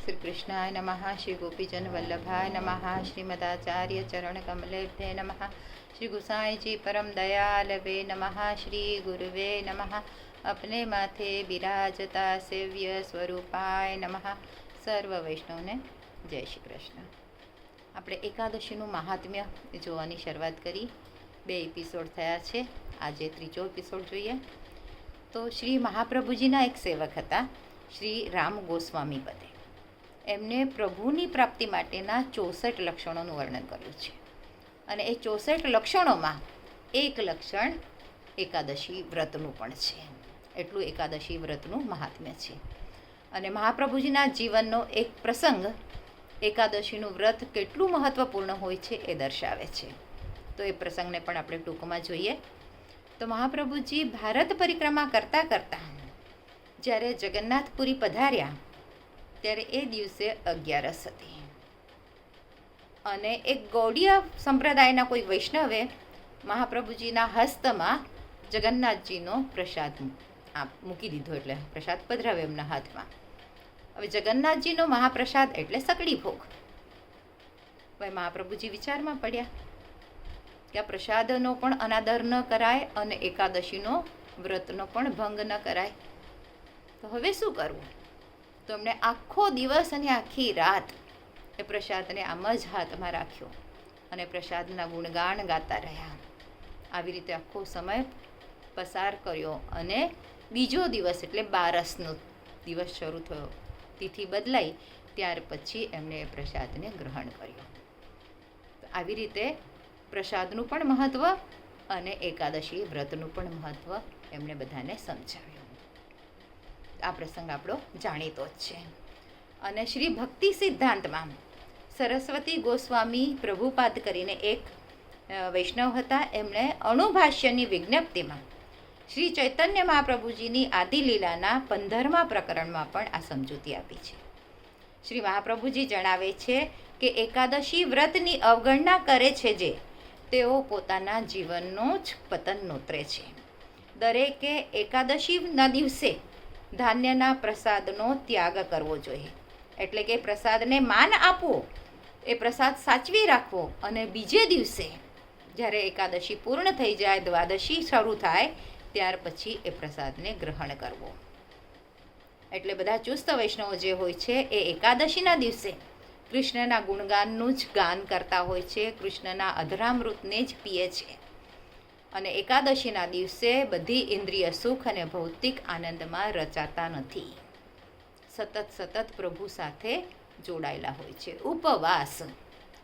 શ્રી કૃષ્ણાય નમઃ, શ્રી ગોપીજન વલ્લભાય નમઃ, શ્રીમદાચાર્ય ચરણ કમલેભ્ય નમઃ, શ્રી ગુસાઈજી પરમ દયાલવે નમઃ, શ્રી ગુરુવે નમઃ, અપને માથે બિરાજતા સેવ્ય સ્વરૂપાય નમઃ. સર્વ વૈષ્ણવને જય શ્રી કૃષ્ણ. આપણે એકાદશીનું મહાત્મ્ય જોવાની શરૂઆત કરી. 2 એપિસોડ થયા છે. આજે ત્રીજો એપિસોડ જોઈએ. તો શ્રી મહાપ્રભુજીના એક સેવક હતા, શ્રી રામ ગોસ્વામી પદે. એમને પ્રભુની પ્રાપ્તિ માટેના 64 લક્ષણોનું વર્ણન કર્યું છે. અને એ 64 લક્ષણોમાં એક લક્ષણ એકાદશી વ્રતનું પણ છે. એટલું એકાદશી વ્રતનું મહાત્મ્ય છે. અને મહાપ્રભુજીના જીવનનો એક પ્રસંગ એકાદશીનું વ્રત કેટલું મહત્ત્વપૂર્ણ હોય છે એ દર્શાવે છે. તો એ પ્રસંગને પણ આપણે ટૂંકમાં જોઈએ. તો મહાપ્રભુજી ભારત પરિક્રમા કરતાં કરતાં જ્યારે જગન્નાથપુરી પધાર્યા ત્યારે એ દિવસે 11 હતી. અને એક ગૌડીય સંપ્રદાયના કોઈ વૈષ્ણવે મહાપ્રભુજીના હસ્તમાં જગન્નાથજીનો પ્રસાદ મૂકી દીધો, એટલે પ્રસાદ પધરાવ્યો એમના હાથમાં. હવે જગન્નાથજીનો મહાપ્રસાદ એટલે સકડી ભોગ. હવે મહાપ્રભુજી વિચારમાં પડ્યા કે આ પ્રસાદનો પણ અનાદર ન કરાય અને એકાદશીનો વ્રતનો પણ ભંગ ન કરાય. તો હવે શું કરવું? તો એમણે આખો દિવસ અને આખી રાત એ પ્રસાદને આમ જ હાથમાં રાખ્યો અને પ્રસાદના ગુણગાન ગાતા રહ્યા. આવી રીતે આખો સમય પસાર કર્યો. અને બીજો દિવસ એટલે 12નો દિવસ શરૂ થયો, તિથિ બદલાઈ, ત્યાર પછી એમણે એ પ્રસાદને ગ્રહણ કર્યો. આવી રીતે પ્રસાદનું પણ મહત્ત્વ અને એકાદશી વ્રતનું પણ મહત્ત્વ એમણે બધાને સમજાવ્યું. આ પ્રસંગ આપણો જાણીતો જ છે. અને શ્રી ભક્તિ સિદ્ધાંતમાં સરસ્વતી ગોસ્વામી પ્રભુપાદ કરીને એક વૈષ્ણવ હતા. એમણે અણુભાષ્યની વિજ્ઞપ્તિમાં શ્રી ચૈતન્ય મહાપ્રભુજીની આદિલીલાના 15મા પ્રકરણમાં પણ આ સમજૂતી આપી છે. શ્રી મહાપ્રભુજી જણાવે છે કે એકાદશી વ્રતની અવગણના કરે છે જે તેઓ પોતાના જીવનનું જ પતન નોતરે છે. દરેકે એકાદશીના દિવસે ધાન્યના પ્રસાદનો ત્યાગ કરવો જોઈએ. એટલે કે પ્રસાદને માન આપવો, એ પ્રસાદ સાચવી રાખવો, અને બીજે દિવસે જ્યારે એકાદશી પૂર્ણ થઈ જાય, દ્વાદશી શરૂ થાય, ત્યાર પછી એ પ્રસાદને ગ્રહણ કરવો. એટલે બધા ચુસ્ત વૈષ્ણવો જે હોય છે એ એકાદશીના દિવસે કૃષ્ણના ગુણગાનનું જ ગાન કરતા હોય છે, કૃષ્ણના અધરામૃતને જ પીએ છે. અને એકાદશીના દિવસે બધી ઇન્દ્રિય સુખ અને ભૌતિક આનંદમાં રચાતા નથી. સતત પ્રભુ સાથે જોડાયેલા હોય છે. ઉપવાસ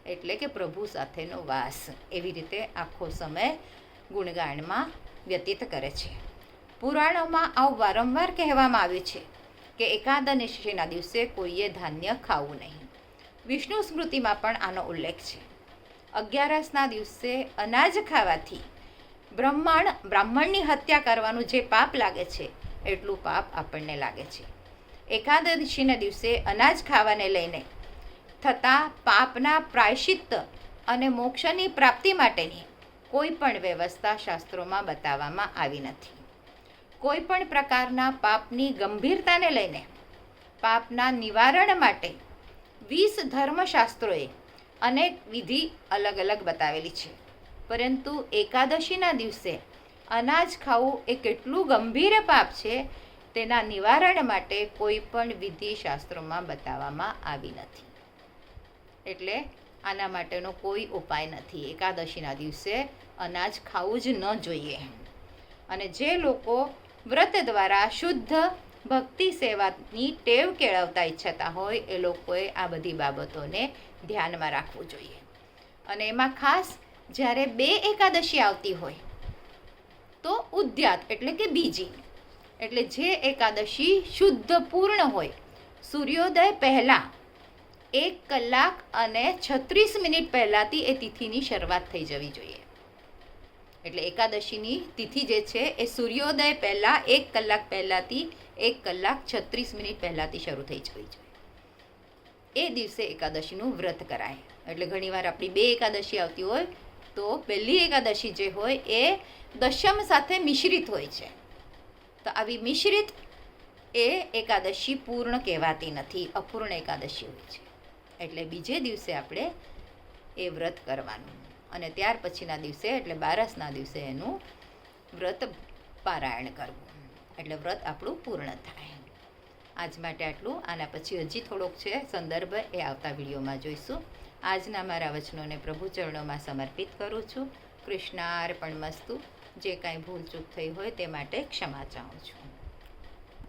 એટલે કે પ્રભુ સાથેનો વાસ. એવી રીતે આખો સમય ગુણગાનમાં વ્યતીત કરે છે. પુરાણોમાં આવું વારંવાર કહેવામાં આવ્યું છે કે એકાદશીના દિવસે કોઈએ ધાન્ય ખાવું નહીં. વિષ્ણુ સ્મૃતિમાં પણ આનો ઉલ્લેખ છે. 11ના દિવસે અનાજ ખાવાથી બ્રાહ્મણની હત્યા કરવાનું જે પાપ લાગે છે એટલું પાપ આપણને લાગે છે. એકાદશીના દિવસે અનાજ ખાવાને લઈને થતા પાપના પ્રાયશ્ચિત્ત અને મોક્ષની પ્રાપ્તિ માટેની કોઈ પણ વ્યવસ્થા શાસ્ત્રોમાં બતાવવામાં આવી નથી. કોઈ પણ પ્રકારના પાપની ગંભીરતાને લઈને પાપના નિવારણ માટે 20 ધર્મશાસ્ત્રોએ અનેક વિધિ અલગ અલગ બતાવેલી છે. પરંતુ એકાદશીના દિવસે અનાજ ખાવું એ કેટલું ગંભીર પાપ છે તેના નિવારણ માટે કોઈ પણ વિધિ શાસ્ત્રોમાં બતાવવામાં આવી નથી. એટલે આના માટેનો કોઈ ઉપાય નથી. એકાદશીના દિવસે અનાજ ખાવું જ ન જોઈએ. અને જે લોકો વ્રત દ્વારા શુદ્ધ ભક્તિ સેવાની ટેવ કેળવતા ઈચ્છતા હોય એ લોકોએ આ બધી બાબતોને ધ્યાનમાં રાખવું જોઈએ. અને એમાં ખાસ જ્યારે 2 એકાદશી આવતી હોય તો ઉદ્યાત એટલે કે બીજી, એટલે જે એકાદશી શુદ્ધ પૂર્ણ હોય, સૂર્યોદય પહેલાં 1 કલાક અને 36 મિનિટ પહેલાંથી એ તિથિની શરૂઆત થઈ જવી જોઈએ. એટલે એકાદશીની તિથિ જે છે એ સૂર્યોદય પહેલાં 1 કલાક પહેલાંથી 1 કલાક 36 મિનિટ પહેલાંથી શરૂ થઈ જવી જોઈએ. એ દિવસે એકાદશીનું વ્રત કરાય. એટલે ઘણીવાર આપણી 2 એકાદશી આવતી હોય તો પહેલી એકાદશી જે હોય એ દશમ સાથે મિશ્રિત હોય છે. તો આવી મિશ્રિત એ એકાદશી પૂર્ણ કહેવાતી નથી, અપૂર્ણ એકાદશી હોય છે. એટલે બીજે દિવસે આપણે એ વ્રત કરવાનું અને ત્યાર પછીના દિવસે એટલે બારસના દિવસે એનું વ્રત પારાયણ કરવું, એટલે વ્રત આપણું પૂર્ણ થાય. આજ માટે આટલું. આના પછી હજી થોડોક છે સંદર્ભ, એ આવતા વિડીયોમાં જોઈશું. આજના મારા વચનોને પ્રભુ ચરણોમાં સમર્પિત કરું છું. કૃષ્ણાર્પણમસ્તુ. જે કાંઈ ભૂલ ચૂક થઈ હોય તે માટે ક્ષમા ચાહું છું.